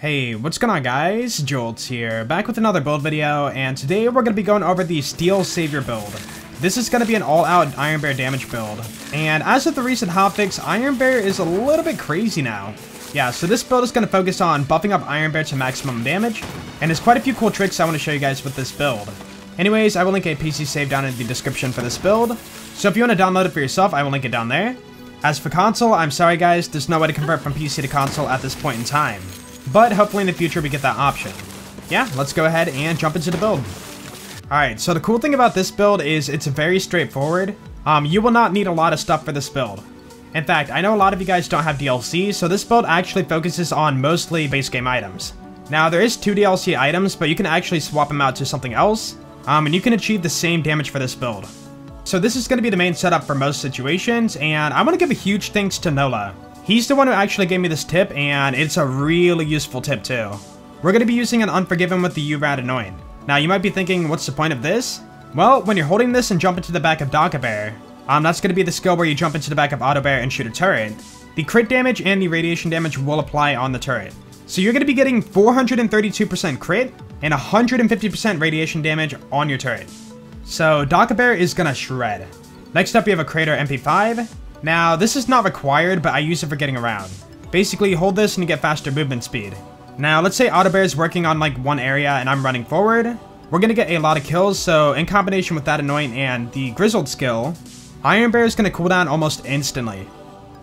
Hey, what's going on guys? Jolts here, back with another build video, and today we're going to be going over the Steel Savior build. This is going to be an all-out Iron Bear damage build, and as of the recent hotfix, Iron Bear is a little bit crazy now. Yeah, so this build is going to focus on buffing up Iron Bear to maximum damage, and there's quite a few cool tricks I want to show you guys with this build. Anyways, I will link a PC save down in the description for this build, so if you want to download it for yourself, I will link it down there. As for console, I'm sorry guys, there's no way to convert from PC to console at this point in time. But hopefully in the future we get that option. Yeah, let's go ahead and jump into the build. Alright, so the cool thing about this build is it's very straightforward. You will not need a lot of stuff for this build. In fact, I know a lot of you guys don't have DLC, so this build actually focuses on mostly base game items. Now, there is 2 DLC items, but you can actually swap them out to something else, and you can achieve the same damage for this build. So this is going to be the main setup for most situations, and I want to give a huge thanks to Nola. He's the one who actually gave me this tip, and it's a really useful tip too. We're going to be using an Unforgiven with the U-Rat Anoint. Now you might be thinking, what's the point of this? Well, when you're holding this and jump into the back of Bear, that's going to be the skill where you jump into the back of Bear and shoot a turret. The crit damage and the radiation damage will apply on the turret. So you're going to be getting 432% crit and 150% radiation damage on your turret. So Bear is going to shred. Next up we have a Crater MP5. Now, this is not required, but I use it for getting around. Basically, you hold this and you get faster movement speed. Now, let's say Bear is working on like one area and I'm running forward. We're gonna get a lot of kills, so in combination with that Anoint and the Grizzled skill, Iron Bear is gonna cool down almost instantly.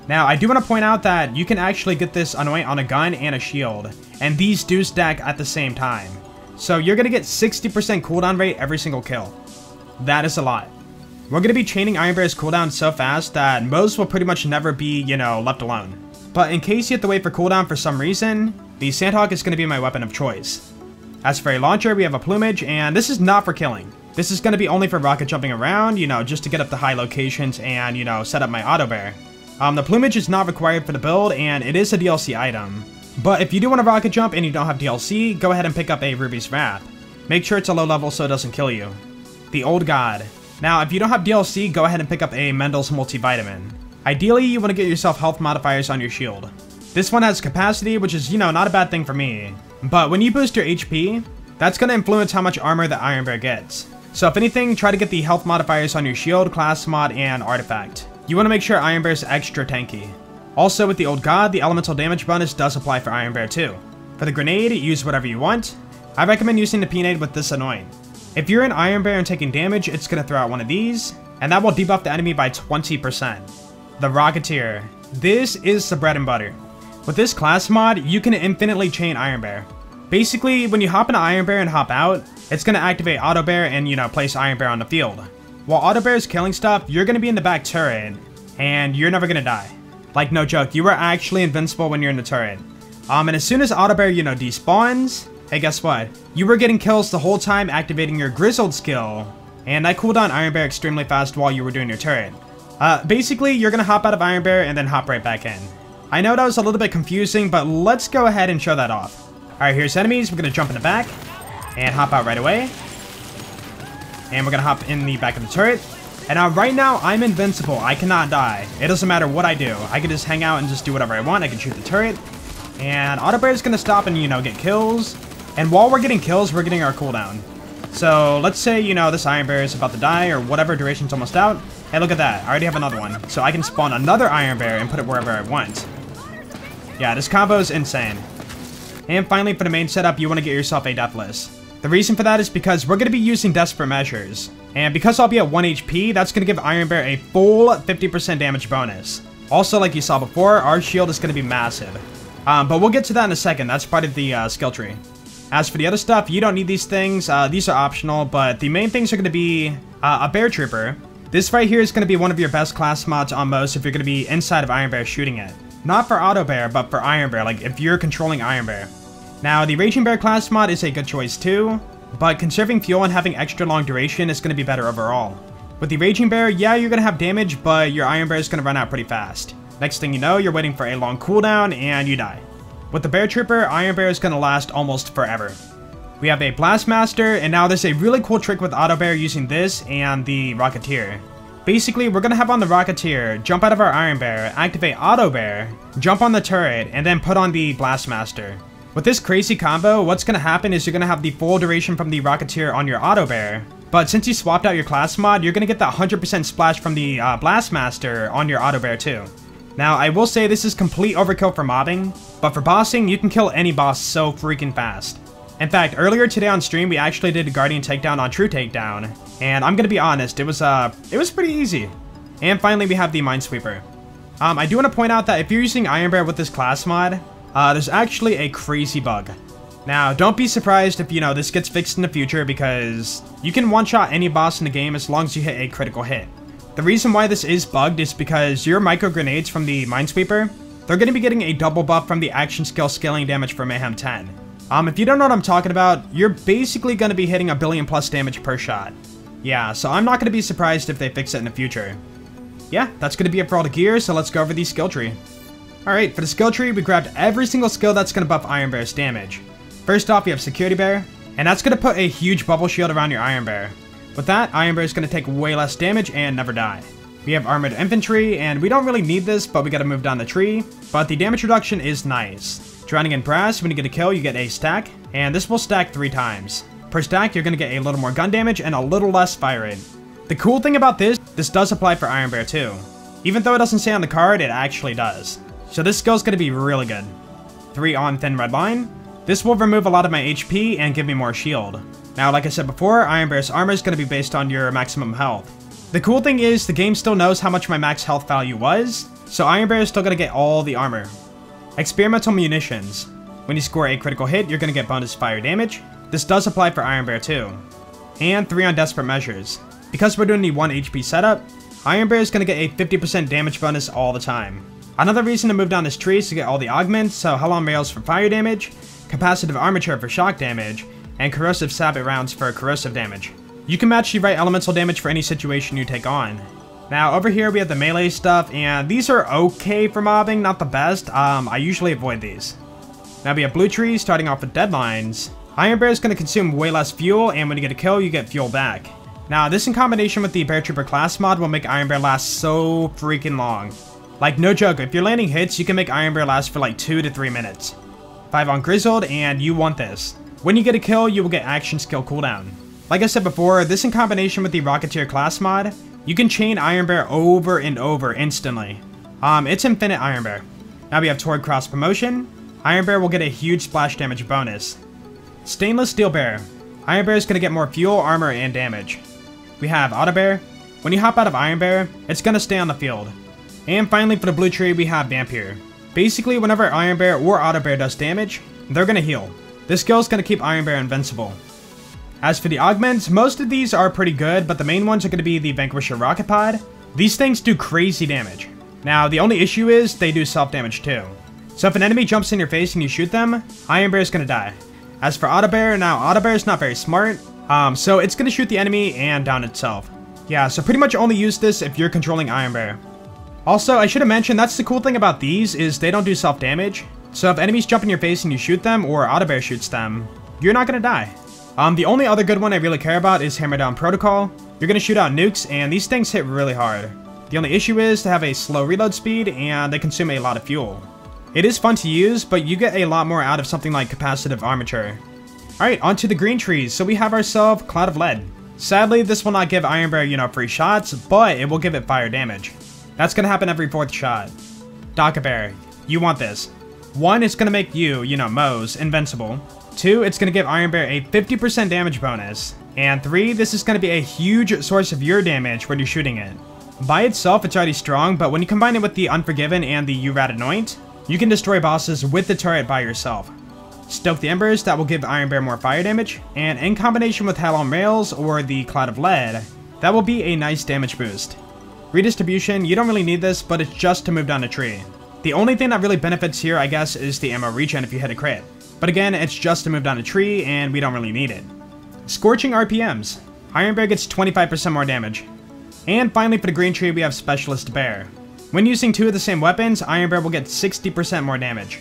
Now, I do want to point out that you can actually get this Anoint on a gun and a shield, and these do stack at the same time. So you're gonna get 60% cooldown rate every single kill. That is a lot. We're going to be chaining Iron Bear's cooldown so fast that Moze will pretty much never be, left alone. But in case you have to wait for cooldown for some reason, the Sandhawk is going to be my weapon of choice. As for a launcher, we have a Plumage, and this is not for killing. This is going to be only for rocket jumping around, just to get up to high locations and, set up my Bear. The Plumage is not required for the build, and it is a DLC item. But if you do want to rocket jump and you don't have DLC, go ahead and pick up a Ruby's Wrath. Make sure it's a low level so it doesn't kill you. The Old God. Now, if you don't have DLC, go ahead and pick up a Mendel's Multivitamin. Ideally, you want to get yourself health modifiers on your shield. This one has capacity, which is, not a bad thing for me. But when you boost your HP, that's going to influence how much armor the Iron Bear gets. So if anything, try to get the health modifiers on your shield, class mod, and artifact. You want to make sure Iron Bear is extra tanky. Also, with the Old God, the elemental damage bonus does apply for Iron Bear too. For the grenade, use whatever you want. I recommend using the P-Nade with this Anoint. If you're an Iron Bear and taking damage, it's going to throw out one of these, and that will debuff the enemy by 20%. The Rocketeer. This is the bread and butter. With this class mod, you can infinitely chain Iron Bear. Basically, when you hop into Iron Bear and hop out, it's going to activate Auto Bear and, place Iron Bear on the field. While Auto Bear is killing stuff, you're going to be in the back turret, and you're never going to die. Like, no joke, you are actually invincible when you're in the turret. And as soon as Auto Bear, despawns, hey, guess what? You were getting kills the whole time activating your Grizzled skill, and I cooled down Iron Bear extremely fast while you were doing your turret. Basically, you're gonna hop out of Iron Bear and then hop right back in. I know that was a little bit confusing, but let's go ahead and show that off. Alright, here's enemies. We're gonna jump in the back and hop out right away. And we're gonna hop in the back of the turret. And right now, I'm invincible. I cannot die. It doesn't matter what I do. I can just hang out and just do whatever I want. I can shoot the turret. And Auto Bear is gonna stop and, get kills. And while we're getting kills, we're getting our cooldown. So let's say, this Iron Bear is about to die or whatever, duration's almost out. Hey, look at that. I already have another one. So I can spawn another Iron Bear and put it wherever I want. Yeah, this combo is insane. And finally, for the main setup, you want to get yourself a Deathless. The reason for that is because we're going to be using Desperate Measures. And because I'll be at 1 HP, that's going to give Iron Bear a full 50% damage bonus. Also, like you saw before, our shield is going to be massive. But we'll get to that in a second. That's part of the skill tree. As for the other stuff, you don't need these things. These are optional, but the main things are going to be a Bear Trooper. This right here is going to be one of your best class mods on Moze if you're going to be inside of Iron Bear shooting it. Not for Auto Bear, but for Iron Bear, like if you're controlling Iron Bear. Now, the Raging Bear class mod is a good choice too, but conserving fuel and having extra long duration is going to be better overall. With the Raging Bear, yeah, you're going to have damage, but your Iron Bear is going to run out pretty fast. Next thing you know, you're waiting for a long cooldown and you die. With the Bear Trooper, Iron Bear is going to last almost forever. We have a Blastmaster, and now there's a really cool trick with Auto Bear using this and the Rocketeer. Basically, we're going to have on the Rocketeer, jump out of our Iron Bear, activate Auto Bear, jump on the turret, and then put on the Blastmaster. With this crazy combo, what's going to happen is you're going to have the full duration from the Rocketeer on your Auto Bear. But since you swapped out your class mod, you're going to get that 100% splash from the Blastmaster on your Auto Bear too. Now, I will say this is complete overkill for mobbing, but for bossing, you can kill any boss so freaking fast. In fact, earlier today on stream, we actually did a Guardian Takedown on True Takedown, and I'm going to be honest, it was pretty easy. And finally, we have the Minesweeper. I do want to point out that if you're using Iron Bear with this class mod, there's actually a crazy bug. Now, don't be surprised if, this gets fixed in the future because you can one-shot any boss in the game as long as you hit a critical hit. The reason why this is bugged is because your micro grenades from the Minesweeper, they're going to be getting a double buff from the action skill scaling damage for Mayhem 10. If you don't know what I'm talking about, you're basically going to be hitting 1 billion plus damage per shot. Yeah, so I'm not going to be surprised if they fix it in the future. Yeah, that's going to be it for all the gear, so let's go over the skill tree. Alright, for the skill tree, we grabbed every single skill that's going to buff Iron Bear's damage. First off, we have Security Bear, and that's going to put a huge bubble shield around your Iron Bear. With that, Iron Bear is going to take way less damage and never die. We have Armored Infantry, and we don't really need this, but we got to move down the tree. But the damage reduction is nice. Drowning in Brass, when you get a kill, you get a stack, and this will stack 3 times. Per stack, you're going to get a little more gun damage and a little less fire rate. The cool thing about this does apply for Iron Bear too. Even though it doesn't say on the card, it actually does. So this skill is going to be really good. 3 on Thin Red Line. This will remove a lot of my HP and give me more shield. Now, like I said before, Iron Bear's armor is going to be based on your maximum health. The cool thing is, the game still knows how much my max health value was, so Iron Bear is still going to get all the armor. Experimental Munitions. When you score a critical hit, you're going to get bonus fire damage. This does apply for Iron Bear too. And 3 on Desperate Measures. Because we're doing the 1 HP setup, Iron Bear is going to get a 50% damage bonus all the time. Another reason to move down this tree is to get all the augments, so Hell on Rails for fire damage, Capacitive Armature for shock damage, and Corrosive Sabot rounds for corrosive damage. You can match the right elemental damage for any situation you take on. Now, over here we have the melee stuff, and these are okay for mobbing, not the best. I usually avoid these. Now we have Blue Tree, starting off with Deadlines. Iron Bear is going to consume way less fuel, and when you get a kill, you get fuel back. Now, this in combination with the Bear Trooper class mod will make Iron Bear last so freaking long. Like, no joke, if you're landing hits, you can make Iron Bear last for like 2 to 3 minutes. 5 on Grizzled, and you want this. When you get a kill, you will get action skill cooldown. Like I said before, this in combination with the Rocketeer class mod, you can chain Iron Bear over and over instantly. It's infinite Iron Bear. Now we have Toward Cross Promotion. Iron Bear will get a huge splash damage bonus. Stainless Steel Bear. Iron Bear is going to get more fuel, armor, and damage. We have Auto Bear. When you hop out of Iron Bear, it's going to stay on the field. And finally for the Blue Tree, we have Vampire. Basically, whenever Iron Bear or Auto Bear does damage, they're going to heal. This skill is going to keep Iron Bear invincible. As for the augments, most of these are pretty good, but the main ones are going to be the Vanquisher Rocket Pod. These things do crazy damage. Now, the only issue is they do self-damage too. So if an enemy jumps in your face and you shoot them, Iron Bear is going to die. As for Auto Bear, now Auto Bear is not very smart, so it's going to shoot the enemy and down itself. Yeah, so pretty much only use this if you're controlling Iron Bear. Also, I should have mentioned, that's the cool thing about these, is they don't do self-damage. So if enemies jump in your face and you shoot them, or Auto Bear shoots them, you're not going to die. The only other good one I really care about is Hammer Down Protocol. You're going to shoot out nukes, and these things hit really hard. The only issue is to have a slow reload speed, and they consume a lot of fuel. It is fun to use, but you get a lot more out of something like Capacitive Armature. Alright, on to the green trees. So we have ourselves Cloud of Lead. Sadly, this will not give Iron Bear, free shots, but it will give it fire damage. That's going to happen every 4th shot. Docker Bear, you want this. 1, it's going to make you, Moze, invincible. 2, it's going to give Iron Bear a 50% damage bonus. And 3, this is going to be a huge source of your damage when you're shooting it. By itself, it's already strong, but when you combine it with the Unforgiven and the Urat Anoint, you can destroy bosses with the turret by yourself. Stoke the Embers, that will give Iron Bear more fire damage, and in combination with Hell on Rails or the Cloud of Lead, that will be a nice damage boost. Redistribution, you don't really need this, but it's just to move down a tree. The only thing that really benefits here, I guess, is the ammo regen if you hit a crit. But again, it's just to move down a tree, and we don't really need it. Scorching RPMs. Iron Bear gets 25% more damage. And finally for the green tree, we have Specialist Bear. When using 2 of the same weapons, Iron Bear will get 60% more damage.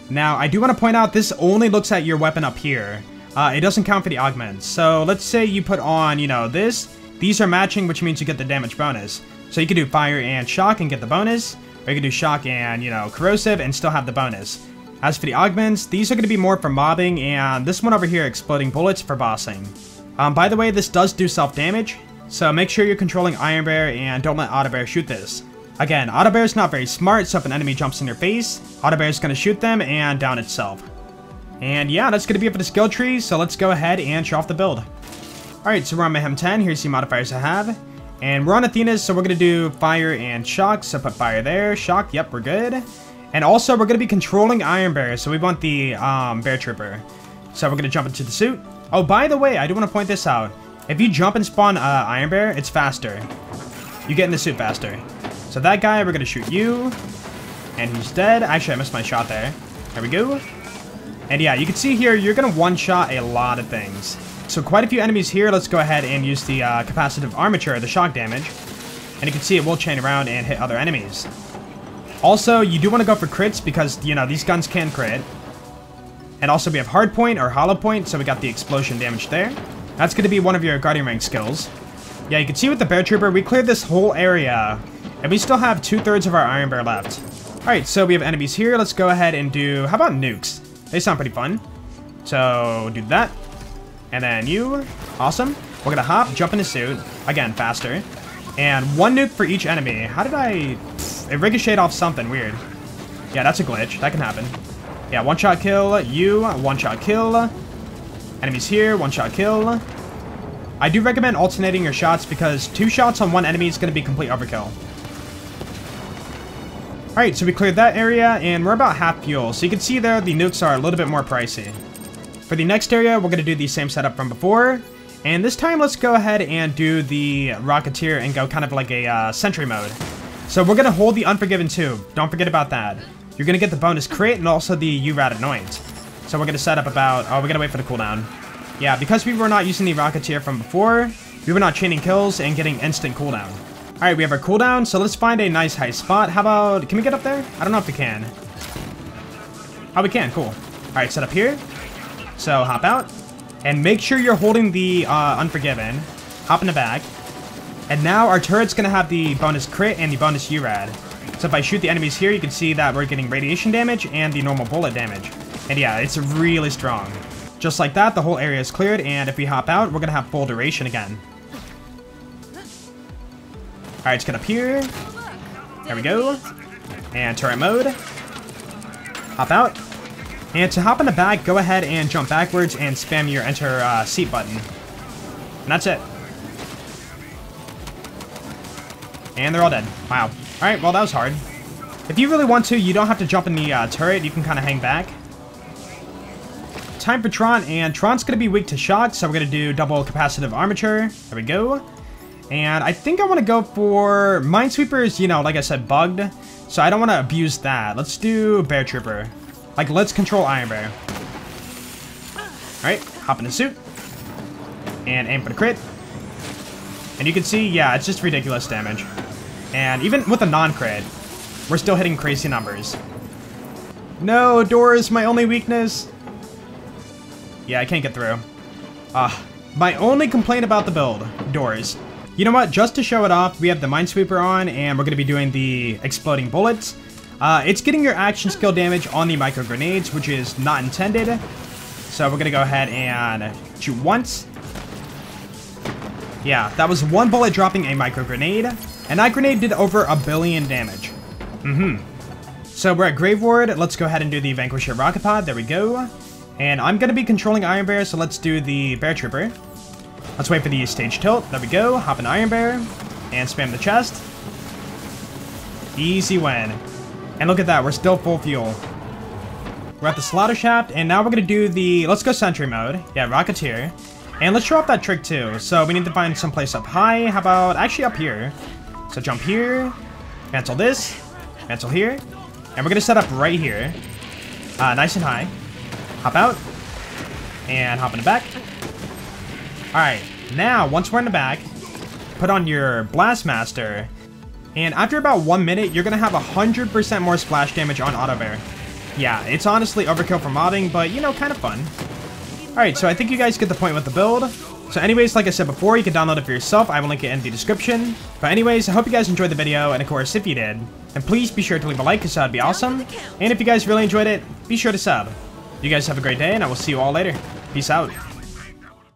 Now, I do want to point out, this only looks at your weapon up here. It doesn't count for the augments. So let's say you put on, this. These are matching, which means you get the damage bonus. So you can do fire and shock and get the bonus, or you can do shock and, corrosive and still have the bonus. As for the augments, these are going to be more for mobbing, and this one over here, exploding bullets, for bossing. By the way, this does do self-damage, so make sure you're controlling Iron Bear and don't let Auto Bear shoot this. Again, Auto Bear is not very smart, so if an enemy jumps in your face, Auto Bear is going to shoot them and down itself. And yeah, that's going to be it for the skill tree, so let's go ahead and show off the build. Alright, so we're on Mayhem 10, here's the modifiers I have. And we're on Athena's, so we're going to do fire and shock, so put fire there, shock, yep, we're good. And also, we're going to be controlling Iron Bear, so we want the Bear Trooper. So we're going to jump into the suit. Oh, by the way, I do want to point this out. If you jump and spawn Iron Bear, it's faster. You get in the suit faster. So that guy, we're going to shoot you. And he's dead. Actually, I missed my shot there. There we go. And yeah, you can see here, you're going to one-shot a lot of things. So quite a few enemies here. Let's go ahead and use the capacitive armature, the shock damage. And you can see it will chain around and hit other enemies. Also, you do want to go for crits because, you know, these guns can crit. And also we have hard point or hollow point, so we got the explosion damage there. That's going to be one of your guardian rank skills. Yeah, you can see with the Bear Trooper, we cleared this whole area. And we still have 2/3 of our Iron Bear left. Alright, so we have enemies here. Let's go ahead and do, how about nukes? They sound pretty fun. So, do that. And then you. Awesome. We're going to hop, jump in the suit. Again, faster. And one nuke for each enemy. How did I... It ricocheted off something weird. Yeah, that's a glitch. That can happen. Yeah, one-shot kill. You, one-shot kill. Enemies here, one-shot kill. I do recommend alternating your shots because 2 shots on one enemy is going to be complete overkill. Alright, so we cleared that area, and we're about half fuel. So you can see there, the nukes are a little bit more pricey. For the next area, we're going to do the same setup from before. And this time, let's go ahead and do the Rocketeer and go kind of like a sentry mode. So we're going to hold the Unforgiven too. Don't forget about that. You're going to get the bonus crit and also the URAD Annoyance. So we're going to set up about... Oh, we're going to wait for the cooldown. Yeah, because we were not using the Rocketeer from before, we were not chaining kills and getting instant cooldown. Alright, we have our cooldown, so let's find a nice high spot. How about... Can we get up there? I don't know if we can. Oh, we can. Cool. Alright, set up here. So hop out. And make sure you're holding the Unforgiven. Hop in the back. And now our turret's going to have the bonus crit and the bonus URAD. So if I shoot the enemies here, you can see that we're getting radiation damage and the normal bullet damage. And yeah, it's really strong. Just like that, the whole area is cleared. And if we hop out, we're going to have full duration again. Alright, let's get up here. There we go. And turret mode. Hop out. And to hop in the back, go ahead and jump backwards and spam your enter seat button. And that's it. And they're all dead. Wow. Alright, well that was hard. If you really want to, you don't have to jump in the turret. You can kind of hang back. Time for Tron, and Tron's going to be weak to shock, so we're going to do double capacitive armature. There we go. And I think I want to go for... Minesweeper's, you know, like I said, bugged. So I don't want to abuse that. Let's do Bear Trooper. Like, let's control Iron Bear. Alright, hop in the suit. And aim for the crit. And you can see, yeah, it's just ridiculous damage. And even with a non-crit, we're still hitting crazy numbers. No, doors, my only weakness. Yeah, I can't get through. My only complaint about the build, doors. You know what, just to show it off, we have the Minesweeper on, and we're going to be doing the exploding bullets. It's getting your action skill damage on the micro grenades, which is not intended. So we're going to go ahead and shoot once. Yeah, that was one bullet dropping a micro grenade, and that grenade did over 1 billion damage. So we're at Grave Ward. Let's go ahead and do the Vanquisher Rocket Pod. There we go. And I'm going to be controlling Iron Bear, so let's do the Bear Trooper. Let's wait for the stage tilt. There we go. Hop in Iron Bear. And spam the chest. Easy win. And look at that. We're still full fuel. We're at the Slaughter Shaft. And now we're going to do the... Let's go Sentry mode. Yeah, Rocketeer. And let's show off that trick too. So we need to find someplace up high. How about actually up here? So jump here. Cancel this. Cancel here. And we're going to set up right here. Nice and high. Hop out. And hop in the back. Alright, now, once we're in the back, put on your Blastmaster, and after about 1 minute, you're going to have 100% more splash damage on Auto Bear. Yeah, it's honestly overkill for mobbing, but, you know, kind of fun. Alright, so I think you guys get the point with the build. So anyways, like I said before, you can download it for yourself. I will link it in the description. But anyways, I hope you guys enjoyed the video, and of course, if you did, then please be sure to leave a like, because that would be awesome. And if you guys really enjoyed it, be sure to sub. You guys have a great day, and I will see you all later. Peace out.